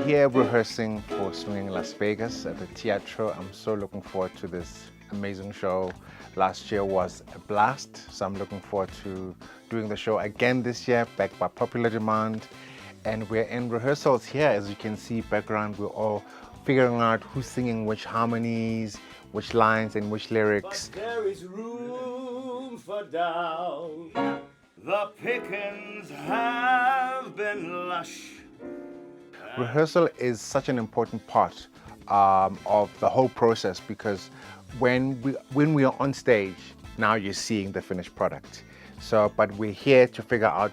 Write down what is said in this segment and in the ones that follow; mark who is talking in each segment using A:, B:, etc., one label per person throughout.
A: here rehearsing for Swingin Las Vegas at the Teatro. I'm so looking forward to this amazing show. Last year was a blast, so I'm looking forward to doing the show again this year, backed by popular demand. And we're in rehearsals here. As you can see background, we're all figuring out who's singing which harmonies, which lines and which lyrics.
B: But there is room for doubt. The pickings have been lush.
A: Rehearsal is such an important part of the whole process, because when we are on stage, now you're seeing the finished product. But we're here to figure out,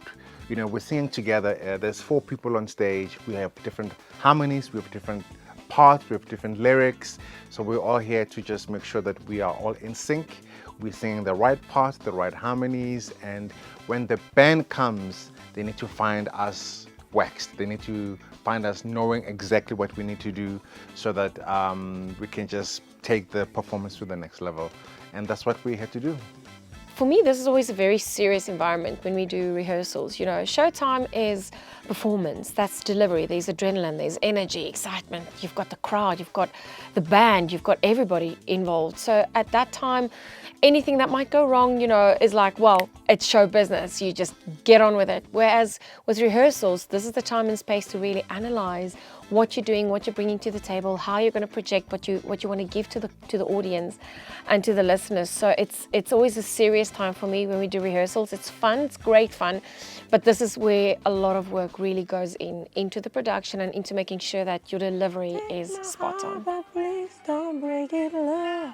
A: we're singing together. There's 4 people on stage. We have different harmonies, we have different parts, we have different lyrics. So we're all here to just make sure that we are all in sync. We're singing the right parts, the right harmonies, and when the band comes, they need to find us waxed. They need to find us knowing exactly what we need to do so that we can just take the performance to the next level. And that's what we had to do.
C: For me, this is always a very serious environment when we do rehearsals. Showtime is performance, that's delivery, there's adrenaline, there's energy, excitement, you've got the crowd, you've got the band, you've got everybody involved. So at that time, anything that might go wrong, is like, well, it's show business, you just get on with it. Whereas with rehearsals, this is the time and space to really analyze what you're doing, what you're bringing to the table, how you're going to project what you want to give to the audience and to the listeners. So it's always a serious time for me when we do rehearsals. It's fun, it's great fun, but this is where a lot of work really goes into the production and into making sure that your delivery is spot on.
D: Please don't break it, love.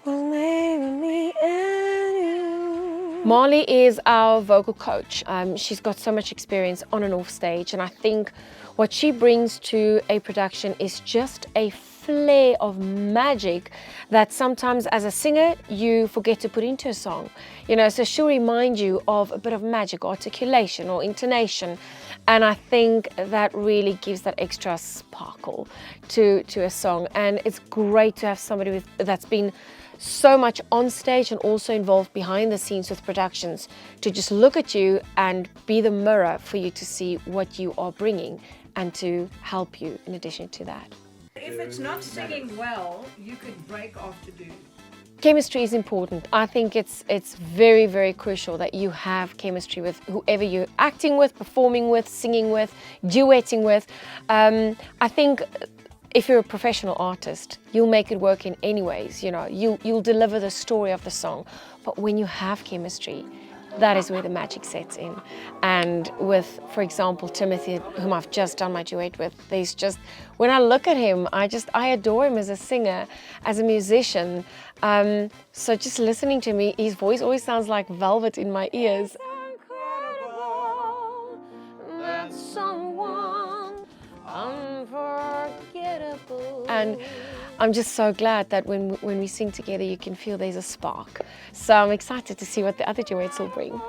D: Well, maybe me and you.
C: Marley is our vocal coach. She's got so much experience on and off stage, and I think what she brings to a production is just a flair of magic that sometimes as a singer you forget to put into a song. So she'll remind you of a bit of magic, articulation or intonation, and I think that really gives that extra sparkle to a song. And it's great to have somebody that's been so much on stage and also involved behind the scenes with productions to just look at you and be the mirror for you to see what you are bringing and to help you in addition to that.
E: If it's not singing well, you could break off to do.
C: Chemistry is important. I think it's very, very crucial that you have chemistry with whoever you're acting with, performing with, singing with, duetting with. I think if you're a professional artist, you'll make it work in any ways. You'll deliver the story of the song. But when you have chemistry, that is where the magic sets in. And with, for example, Timothy, whom I've just done my duet with, when I look at him, I adore him as a singer, as a musician. So just listening to him, his voice always sounds like velvet in my ears. And I'm just so glad that when we sing together, you can feel there's a spark. So I'm excited to see what the other duets will bring.